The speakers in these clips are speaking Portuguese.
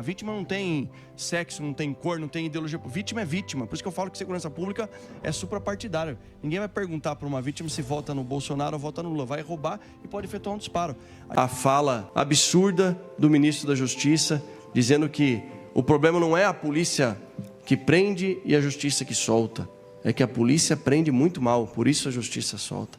A vítima não tem sexo, não tem cor, não tem ideologia. Vítima é vítima. Por isso que eu falo que segurança pública é suprapartidária. Ninguém vai perguntar para uma vítima se vota no Bolsonaro ou vota no Lula. Vai roubar e pode efetuar um disparo. A fala absurda do ministro da Justiça, dizendo que o problema não é a polícia que prende e a justiça que solta. É que a polícia prende muito mal, por isso a justiça solta.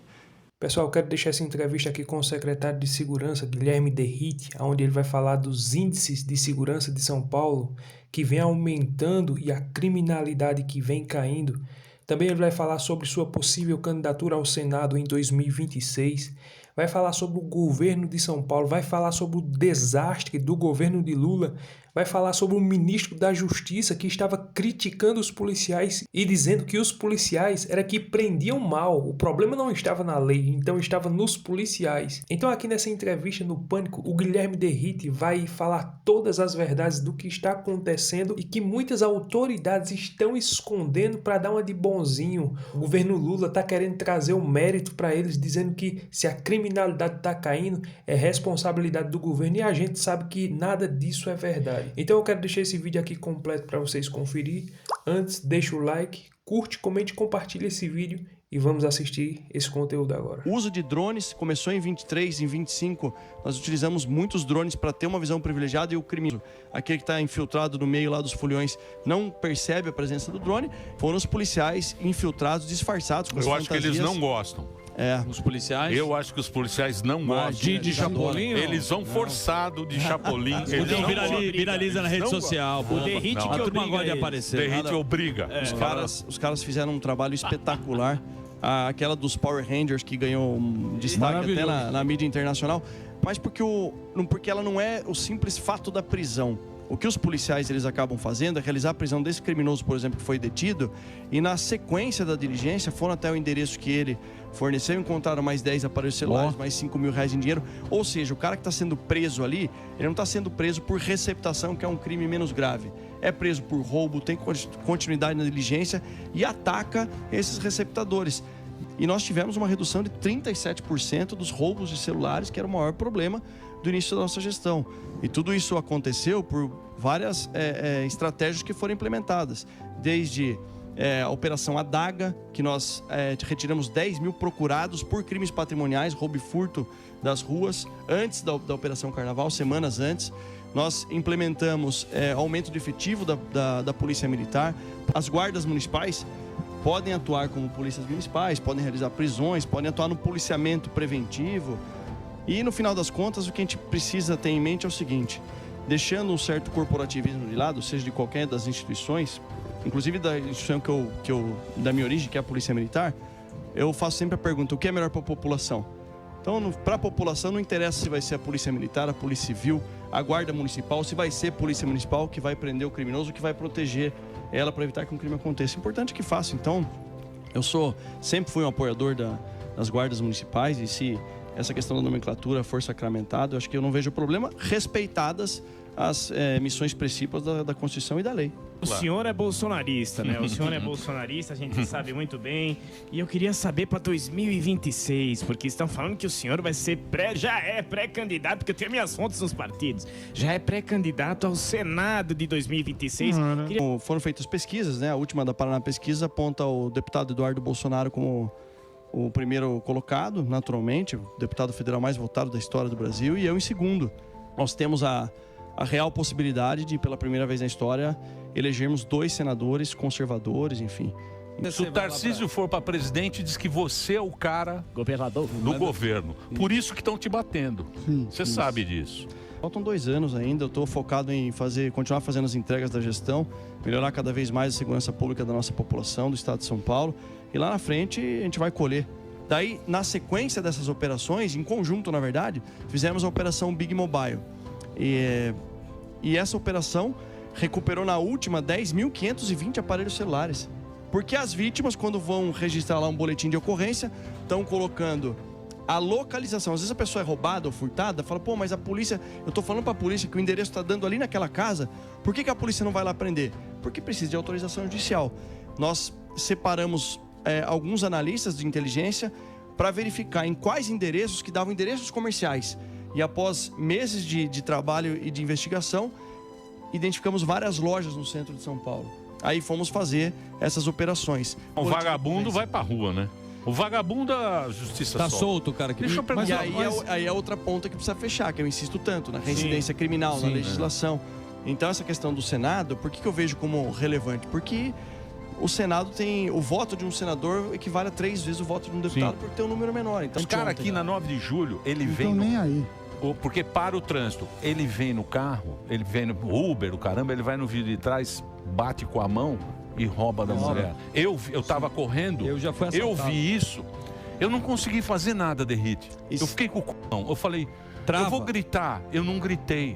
Pessoal, eu quero deixar essa entrevista aqui com o secretário de Segurança, Guilherme Derrite, onde ele vai falar dos índices de segurança de São Paulo, que vem aumentando e a criminalidade que vem caindo. Também ele vai falar sobre sua possível candidatura ao Senado em 2026. Vai falar sobre o governo de São Paulo, vai falar sobre o desastre do governo de Lula, vai falar sobre o ministro da Justiça que estava criticando os policiais e dizendo que os policiais era que prendiam mal. O problema não estava na lei, então estava nos policiais. Então aqui nessa entrevista no Pânico, o Guilherme Derrite vai falar todas as verdades do que está acontecendo e que muitas autoridades estão escondendo para dar uma de bonzinho. O governo Lula está querendo trazer o mérito para eles, dizendo que se a criminalidade está caindo é responsabilidade do governo, e a gente sabe que nada disso é verdade. Então eu quero deixar esse vídeo aqui completo para vocês conferir. Antes, deixa o like, curte, comente, compartilha esse vídeo e vamos assistir esse conteúdo agora. O uso de drones começou em 23, em 25, nós utilizamos muitos drones para ter uma visão privilegiada, e o criminoso, aquele que está infiltrado no meio lá dos foliões, não percebe a presença do drone. Foram os policiais infiltrados, disfarçados com as fantasias. Eu acho que eles não gostam. Os policiais? Eu acho que os policiais não gostam. De Chapolin? Eles vão forçado de Chapolin. Viraliza na rede social. O Derrite que a turma gosta de aparecer. Derrite obriga. Os caras fizeram um trabalho espetacular. Aquela dos Power Rangers que ganhou destaque até na mídia internacional. Mas porque ela não é o simples fato da prisão. O que os policiais eles acabam fazendo é realizar a prisão desse criminoso, por exemplo, que foi detido, e na sequência da diligência foram até o endereço que ele forneceu, encontraram mais 10 aparelhos celulares, mais R$5.000 em dinheiro. Ou seja, o cara que está sendo preso ali, ele não está sendo preso por receptação, que é um crime menos grave. É preso por roubo, tem continuidade na diligência e ataca esses receptadores. E nós tivemos uma redução de 37% dos roubos de celulares, que era o maior problema do início da nossa gestão. E tudo isso aconteceu por várias estratégias que foram implementadas. Desde a Operação Adaga, que nós retiramos 10 mil procurados por crimes patrimoniais, roubo e furto das ruas, antes da Operação Carnaval, semanas antes. Nós implementamos aumento de efetivo da Polícia Militar. As guardas municipais podem atuar como polícias municipais, podem realizar prisões, podem atuar no policiamento preventivo. E no final das contas, o que a gente precisa ter em mente é o seguinte: deixando um certo corporativismo de lado, seja de qualquer das instituições, inclusive da instituição da minha origem, que é a Polícia Militar, eu faço sempre a pergunta: o que é melhor para a população? Então, para a população não interessa se vai ser a Polícia Militar, a Polícia Civil, a Guarda Municipal, se vai ser a Polícia Municipal que vai prender o criminoso, que vai proteger ela para evitar que um crime aconteça. Importante que faça. Então, sempre fui um apoiador das guardas municipais, e se essa questão da nomenclatura for sacramentada, eu acho que eu não vejo problema, respeitadas as missões principais da Constituição e da lei. O senhor é bolsonarista, né? O senhor é bolsonarista, a gente sabe muito bem. E eu queria saber para 2026, porque estão falando que o senhor vai ser já é pré-candidato, porque eu tenho minhas fontes nos partidos, já é pré-candidato ao Senado de 2026. Foram feitas pesquisas, né? A última da Paraná Pesquisa aponta o deputado Eduardo Bolsonaro como o primeiro colocado, naturalmente, o deputado federal mais votado da história do Brasil, e eu em segundo. Nós temos a real possibilidade de, pela primeira vez na história, elegermos 2 senadores conservadores, enfim. Se o Tarcísio for para presidente, diz que você é o cara governador do governo. Por isso que estão te batendo. Você sabe disso. Faltam 2 anos ainda, eu estou focado em continuar fazendo as entregas da gestão, melhorar cada vez mais a segurança pública da nossa população, do estado de São Paulo, e lá na frente a gente vai colher. Daí, na sequência dessas operações, em conjunto, na verdade, fizemos a Operação Big Mobile. E essa operação recuperou na última 10.520 aparelhos celulares. Porque as vítimas, quando vão registrar lá um boletim de ocorrência, estão colocando a localização. Às vezes a pessoa é roubada ou furtada, fala: pô, mas a polícia, eu estou falando para a polícia que o endereço está dando ali naquela casa, por que a polícia não vai lá prender? Porque precisa de autorização judicial. Nós separamos alguns analistas de inteligência para verificar em quais endereços, que davam endereços comerciais. E após meses de trabalho e de investigação, identificamos várias lojas no centro de São Paulo. Aí fomos fazer essas operações. O vagabundo vai pra rua, né? O vagabundo, a justiça Tá solto, cara. Deixa eu perguntar. E aí é outra ponta que precisa fechar, que eu insisto tanto, na reincidência criminal, na legislação. Então essa questão do Senado, por que eu vejo como relevante? Porque o Senado tem... O voto de um senador equivale a 3 vezes o voto de um deputado por ter um número menor. Então, os caras aqui na 9 de julho, ele vem... nem aí. Porque para o trânsito, ele vem no carro, ele vem no Uber, o caramba, ele vai no vidro de trás, bate com a mão e rouba da mulher. Eu tava correndo, Eu já fui assaltado. eu vi isso, eu não consegui fazer nada, Derrite. Eu fiquei com o c****, eu falei... Trava. Eu vou gritar, eu não gritei.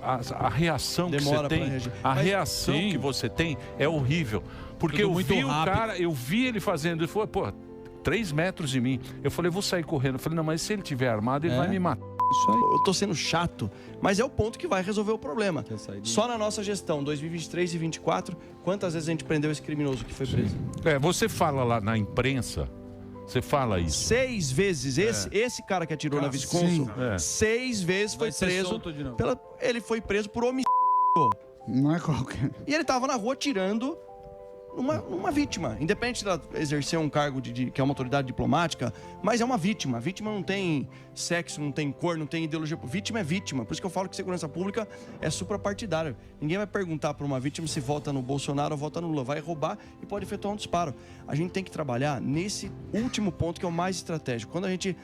A reação Demora que você pra tem, reagir. a Mas, reação que você tem é horrível. Porque Tudo eu muito vi rápido. o cara, eu vi ele fazendo, ele falou, pô, 3 metros de mim. Eu falei, vou sair correndo. Eu falei, não, mas se ele tiver armado, ele vai me matar. Isso aí. Eu tô sendo chato, mas é o ponto que vai resolver o problema. Só na nossa gestão, 2023 e 2024, quantas vezes a gente prendeu esse criminoso que foi preso? Você fala lá na imprensa, você fala isso. 6 vezes. Esse cara que atirou na vice-cônsul, 6 vezes foi Vai ser preso. solto de novo. Ele foi preso por homicídio. Não é qualquer. E ele tava na rua atirando numa vítima. Independente de exercer um cargo que é uma autoridade diplomática, mas é uma vítima. A vítima não tem sexo, não tem cor, não tem ideologia. Vítima é vítima. Por isso que eu falo que segurança pública é suprapartidária. Ninguém vai perguntar para uma vítima se vota no Bolsonaro ou vota no Lula. Vai roubar e pode efetuar um disparo. A gente tem que trabalhar nesse último ponto que é o mais estratégico. Quando a gente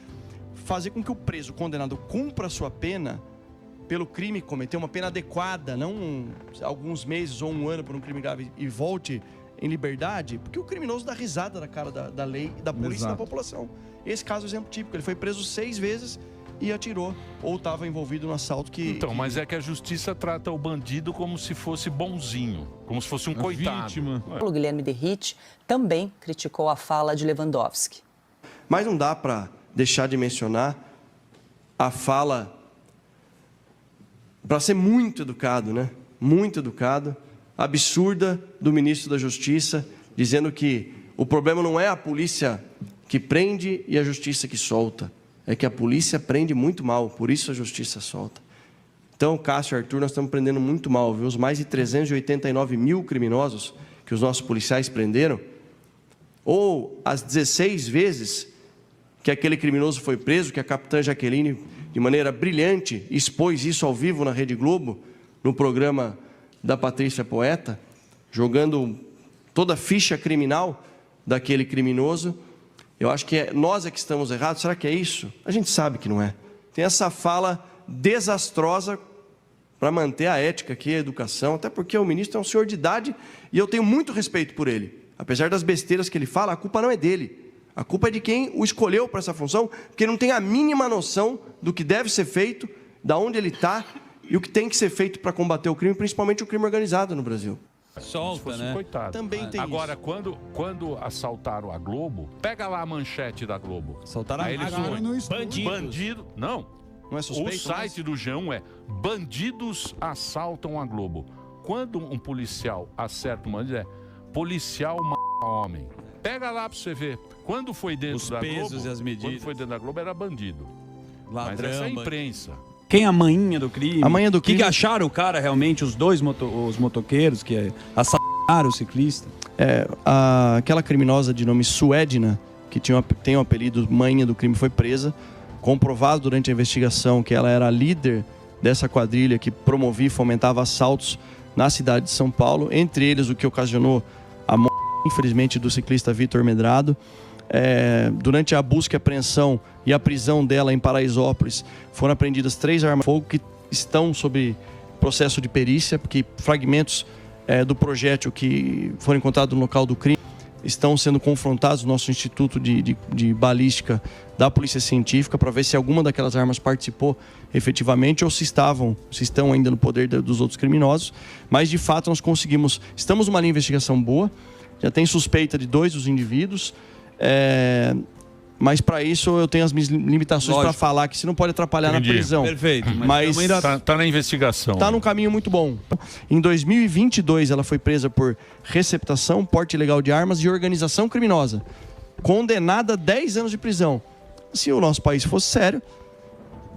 fazer com que o preso, o condenado, cumpra a sua pena pelo crime que cometeu, uma pena adequada, não alguns meses ou um ano por um crime grave e volte em liberdade, porque o criminoso dá risada na cara da lei, da polícia e da população. Esse caso é um exemplo típico. Ele foi preso 6 vezes e atirou, ou estava envolvido no assalto que... Então, mas é que a justiça trata o bandido como se fosse bonzinho, como se fosse um coitado. Vítima. O Guilherme Derrite também criticou a fala de Lewandowski. Mas não dá para deixar de mencionar a fala, para ser muito educado, né? Muito educado, absurda do ministro da Justiça, dizendo que o problema não é a polícia que prende e a justiça que solta. É que a polícia prende muito mal, por isso a justiça solta. Então, Cássio e Arthur, nós estamos prendendo muito mal, viu? Os mais de 389 mil criminosos que os nossos policiais prenderam, ou as 16 vezes que aquele criminoso foi preso, que a capitã Jaqueline, de maneira brilhante, expôs isso ao vivo na Rede Globo, no programa da Patrícia Poeta, jogando toda a ficha criminal daquele criminoso. Eu acho que nós é que estamos errados. Será que é isso? A gente sabe que não é. Tem essa fala desastrosa para manter a ética aqui, a educação, até porque o ministro é um senhor de idade e eu tenho muito respeito por ele. Apesar das besteiras que ele fala, a culpa não é dele. A culpa é de quem o escolheu para essa função, porque não tem a mínima noção do que deve ser feito, de onde ele está e o que tem que ser feito para combater o crime, principalmente o crime organizado no Brasil. Solta, né? Coitado. Também tem Agora, quando assaltaram a Globo, pega lá a manchete da Globo. Assaltaram Aí eles Agora põem, no estúdio. bandido... Não. Não é suspeito? O site do G1 é bandidos assaltam a Globo. Quando um policial acerta um bandido, é policial mata homem. Pega lá pra você ver. Quando foi dentro Os da pesos Globo, e as medidas. quando foi dentro da Globo era bandido. Mas Ladrão, essa é a bandido. imprensa. Quem é a manhinha do crime? A manhinha do crime- Que acharam o cara realmente, os dois os motoqueiros que assassinaram o ciclista? Aquela criminosa de nome Suedna, que tem o apelido Manhinha do Crime, foi presa. Comprovado durante a investigação que ela era a líder dessa quadrilha que promovia e fomentava assaltos na cidade de São Paulo. Entre eles, o que ocasionou a morte, infelizmente, do ciclista Vitor Medrado. Durante a busca e apreensão e a prisão dela em Paraisópolis, foram apreendidas 3 armas de fogo que estão sob processo de perícia, porque fragmentos do projétil que foram encontrados no local do crime estão sendo confrontados no nosso Instituto de Balística da Polícia Científica para ver se alguma daquelas armas participou efetivamente ou se estão ainda no poder dos outros criminosos. Mas, de fato, nós estamos numa linha de investigação boa, já tem suspeita de 2 dos indivíduos, mas para isso eu tenho as minhas limitações para falar que se não pode atrapalhar Entendi. na prisão. Perfeito. Mas Tá na investigação. está num caminho muito bom. Em 2022, ela foi presa por receptação, porte ilegal de armas e organização criminosa. Condenada a 10 anos de prisão. Se o nosso país fosse sério,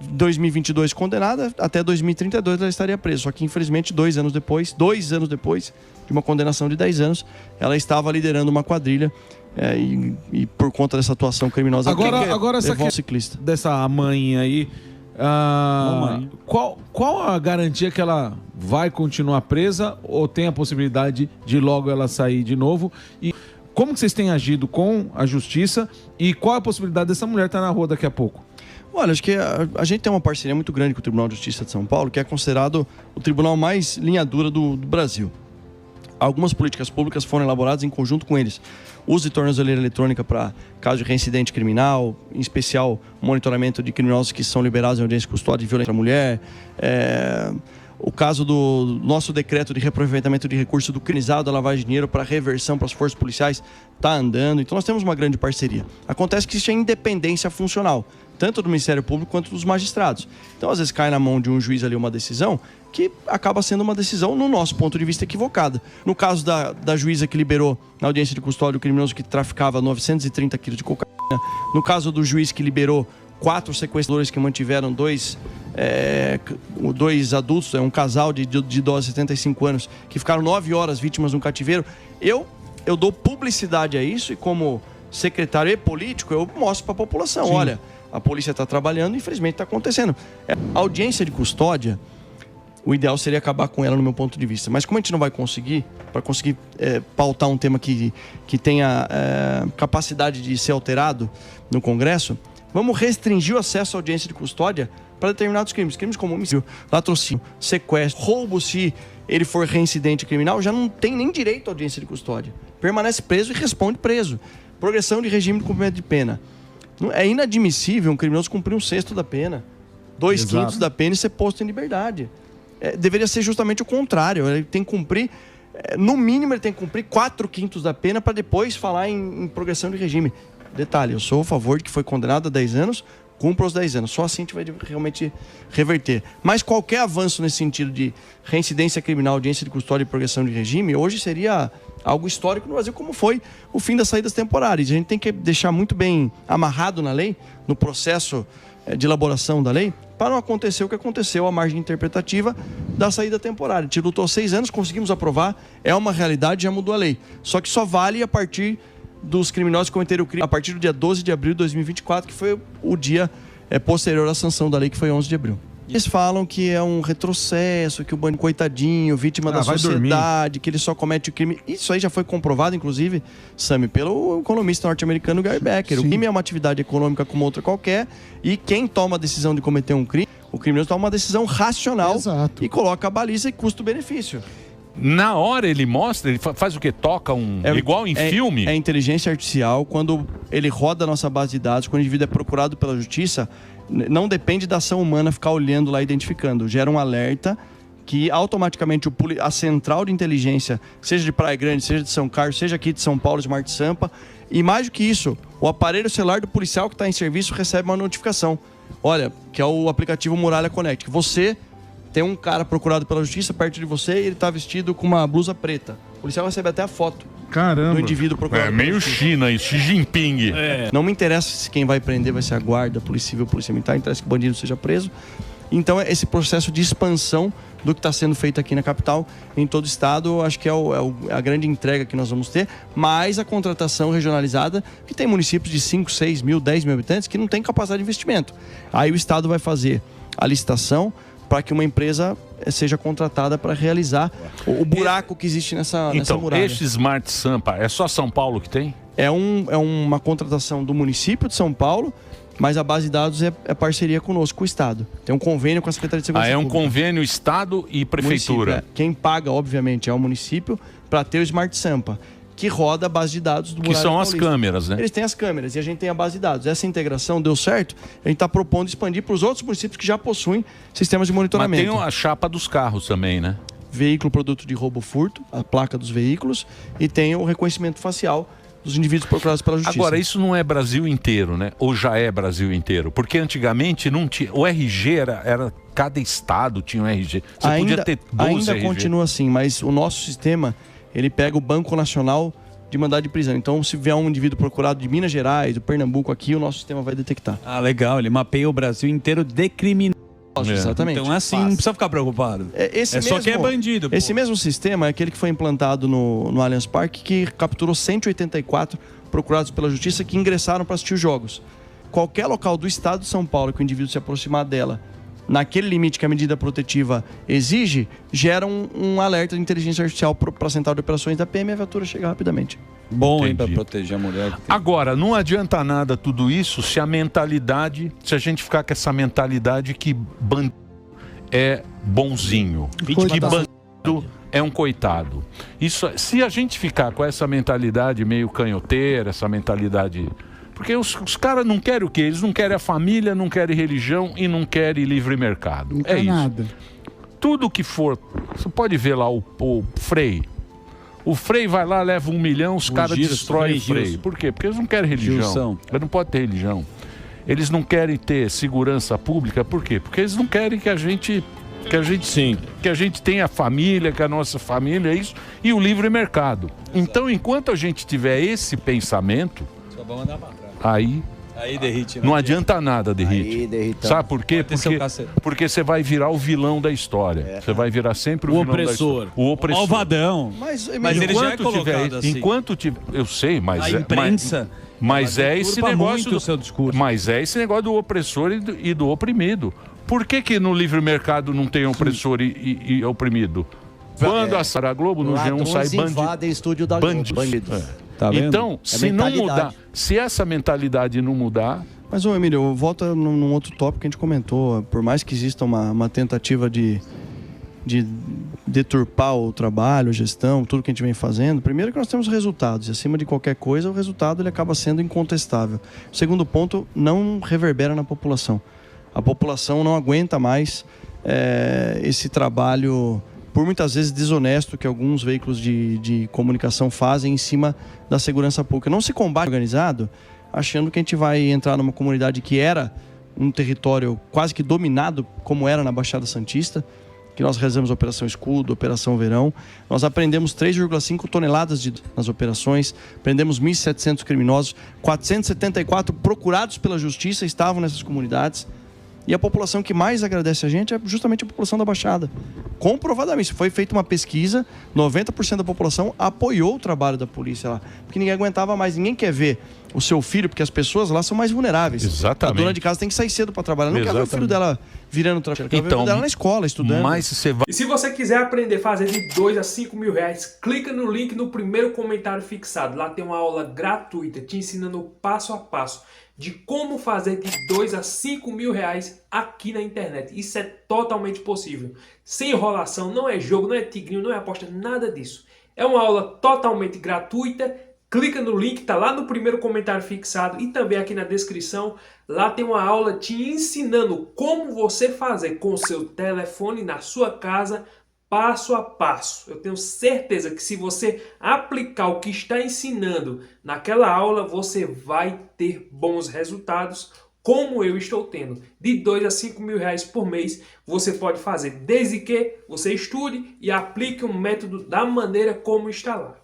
2022 condenada, até 2032 ela estaria presa. Só que, infelizmente, 2 anos depois de uma condenação de 10 anos, ela estava liderando uma quadrilha e por conta dessa atuação criminosa... Agora essa questão ciclista. Dessa mãe aí, qual a garantia que ela vai continuar presa ou tem a possibilidade de logo ela sair de novo? E como que vocês têm agido com a justiça e qual a possibilidade dessa mulher estar na rua daqui a pouco? Olha, acho que a gente tem uma parceria muito grande com o Tribunal de Justiça de São Paulo, que é considerado o tribunal mais linha dura do Brasil. Algumas políticas públicas foram elaboradas em conjunto com eles. Uso de tornozeleira eletrônica para caso de reincidente criminal, em especial monitoramento de criminosos que são liberados em audiência de custódia de violência contra a mulher. O caso do nosso decreto de reaproveitamento de recurso do criminalizado, da lavagem de dinheiro para reversão para as forças policiais, está andando. Então nós temos uma grande parceria. Acontece que existe a independência funcional, tanto do Ministério Público quanto dos magistrados. Então às vezes cai na mão de um juiz ali uma decisão que acaba sendo uma decisão, no nosso ponto de vista, equivocada. No caso da juíza que liberou na audiência de custódia o criminoso que traficava 930 quilos de cocaína, no caso do juiz que liberou 4 sequestradores que mantiveram dois adultos, um casal de idosos de 75 anos, que ficaram 9 horas vítimas de um cativeiro. Eu dou publicidade a isso e, como secretário e político, eu mostro para a população. Sim. Olha, a polícia está trabalhando e, infelizmente, está acontecendo. A audiência de custódia, o ideal seria acabar com ela, no meu ponto de vista. Mas como a gente não vai conseguir, para conseguir pautar um tema que tenha capacidade de ser alterado no Congresso, vamos restringir o acesso à audiência de custódia para determinados crimes. Crimes como homicídio, latrocínio, sequestro, roubo, se ele for reincidente criminal, já não tem nem direito à audiência de custódia. Permanece preso e responde preso. Progressão de regime de cumprimento de pena. É inadmissível um criminoso cumprir 1/6 da pena, 2/5 da pena e ser posto em liberdade. Deveria ser justamente o contrário. Ele tem que cumprir, no mínimo, ele tem que cumprir 4/5 da pena para depois falar em progressão de regime. Detalhe, eu sou a favor de que foi condenado a 10 anos, cumpra os 10 anos. Só assim a gente vai realmente reverter. Mas qualquer avanço nesse sentido de reincidência criminal, audiência de custódia e progressão de regime, hoje seria algo histórico no Brasil, como foi o fim das saídas temporárias. A gente tem que deixar muito bem amarrado na lei, no processo de elaboração da lei, para não acontecer o que aconteceu, a margem interpretativa da saída temporária. A gente lutou 6 anos, conseguimos aprovar, é uma realidade, já mudou a lei. Só que só vale a partir dos criminosos que cometeram o crime a partir do dia 12 de abril de 2024, que foi o dia posterior à sanção da lei, que foi 11 de abril. Eles falam que é um retrocesso, que o bandido, coitadinho, vítima da sociedade, que ele só comete o crime. Isso aí já foi comprovado, inclusive, Sami, pelo economista norte-americano Gary Becker. Sim. O crime é uma atividade econômica como outra qualquer, e quem toma a decisão de cometer um crime, o criminoso toma uma decisão racional. Exato. E coloca a baliza e custo-benefício. Na hora ele mostra, ele faz o quê? Toca igual em filme? É inteligência artificial. Quando ele roda a nossa base de dados, quando o indivíduo é procurado pela justiça, não depende da ação humana ficar olhando lá, identificando. Gera um alerta que automaticamente a central de inteligência, seja de Praia Grande, seja de São Carlos, seja aqui de São Paulo, Smart Sampa, e mais do que isso, o aparelho celular do policial que está em serviço recebe uma notificação. Olha, que é o aplicativo Muralha Connect, que você tem um cara procurado pela justiça perto de você e ele está vestido com uma blusa preta. O policial recebe até a foto. Caramba. Do indivíduo procurado. É meio China isso, Xi Jinping. Não me interessa se quem vai prender vai ser a guarda, a polícia civil, a polícia militar, interessa que o bandido seja preso. Então, esse processo de expansão do que está sendo feito aqui na capital, em todo o estado, acho que é a grande entrega que nós vamos ter, mais a contratação regionalizada, que tem municípios de 5, 6 mil, 10 mil habitantes que não tem capacidade de investimento. Aí o estado vai fazer a licitação para que uma empresa seja contratada para realizar o buraco que existe nessa muralha. Então, este Smart Sampa, é só São Paulo que tem? É uma contratação do município de São Paulo, mas a base de dados é parceria conosco, com o Estado. Tem um convênio com a Secretaria de Segurança Pública. Convênio Estado e Prefeitura. Quem paga, obviamente, é o município para ter o Smart Sampa, que roda a base de dados do Muralha Paulista. Que são as câmeras, né? Eles têm as câmeras e a gente tem a base de dados. Essa integração deu certo, a gente está propondo expandir para os outros municípios que já possuem sistemas de monitoramento. Mas tem a chapa dos carros também, né? Veículo produto de roubo furto, a placa dos veículos, e tem o reconhecimento facial dos indivíduos procurados pela justiça. Agora, isso não é Brasil inteiro, né? Ou já é Brasil inteiro? Porque antigamente não tinha... O RG era cada estado tinha um RG. Você podia ter 12 ainda RG. Continua assim, mas o nosso sistema, ele pega o Banco Nacional de mandado de prisão. Então, se vier um indivíduo procurado de Minas Gerais, do Pernambuco aqui, o nosso sistema vai detectar. Ah, legal. Ele mapeia o Brasil inteiro de criminosos. Exatamente. Então, assim, não precisa ficar preocupado. Só que é bandido. Esse mesmo sistema é aquele que foi implantado no Allianz Parque, que capturou 184 procurados pela justiça que ingressaram para assistir os jogos. Qualquer local do estado de São Paulo que o indivíduo se aproximar dela, naquele limite que a medida protetiva exige, gera um alerta de inteligência artificial para a central de operações da PM e a viatura chega rapidamente. Bom, hein, para proteger a mulher. Agora, não adianta nada tudo isso se a gente ficar com essa mentalidade que bandido é bonzinho, que bandido é um coitado. Isso, se a gente ficar com essa mentalidade meio canhoteira, essa mentalidade... Porque os caras não querem o quê? Eles não querem a família, não querem religião e não querem livre mercado. Não isso. Nada. Tudo que for... Você pode ver lá o Frei. O Frei vai lá, leva 1 milhão, os caras destroem o Frei. Por quê? Porque eles não querem religião. Eles não podem ter religião. Eles não querem ter segurança pública. Por quê? Porque eles não querem que a gente tenha família, que a nossa família é isso, e o livre mercado. Então, enquanto a gente tiver esse pensamento, aí derrite, não adianta nada, derrite. Sabe por quê? Porque você vai virar o vilão da história. Você vai virar sempre o vilão opressor. O opressor. O malvadão. Mas ele já é colocado assim. Enquanto tiver... Eu sei, mas... A imprensa... Mas é esse negócio do seu discurso. Mas é esse negócio do opressor e do oprimido. Por que no livre mercado não tem opressor e oprimido? Quando a Globo no G1 sai bandido. Tá vendo? Então, se não mudar, se essa mentalidade não mudar... Mas, Emílio, eu volto num outro tópico que a gente comentou. Por mais que exista uma tentativa de deturpar o trabalho, a gestão, tudo que a gente vem fazendo, primeiro que nós temos resultados. E acima de qualquer coisa, o resultado ele acaba sendo incontestável. O segundo ponto, não reverbera na população. A população não aguenta mais esse trabalho... por muitas vezes desonesto que alguns veículos de comunicação fazem em cima da segurança pública. Não se combate organizado achando que a gente vai entrar numa comunidade que era um território quase que dominado, como era na Baixada Santista, que nós realizamos a Operação Escudo, Operação Verão. Nós apreendemos 3,5 toneladas nas operações, prendemos 1.700 criminosos, 474 procurados pela justiça estavam nessas comunidades. E a população que mais agradece a gente é justamente a população da Baixada. Comprovadamente, foi feita uma pesquisa, 90% da população apoiou o trabalho da polícia lá. Porque ninguém aguentava mais, ninguém quer ver o seu filho, porque as pessoas lá são mais vulneráveis. Exatamente. A dona de casa tem que sair cedo para trabalhar. Não quer ver o filho dela virando traficante, quer ver o filho dela na escola, estudando. Mas você vai... E se você quiser aprender a fazer de 2 a 5 mil reais, clica no link no primeiro comentário fixado. Lá tem uma aula gratuita te ensinando passo a passo de como fazer de 2 a 5 mil reais aqui na internet. Isso é totalmente possível. Sem enrolação, não é jogo, não é tigrinho, não é aposta, nada disso. É uma aula totalmente gratuita. Clica no link, tá lá no primeiro comentário fixado e também aqui na descrição. Lá tem uma aula te ensinando como você fazer com o seu telefone na sua casa, passo a passo. Eu tenho certeza que se você aplicar o que está ensinando naquela aula, você vai ter bons resultados, como eu estou tendo. De 2 a 5 mil reais por mês, você pode fazer desde que você estude e aplique o método da maneira como está lá.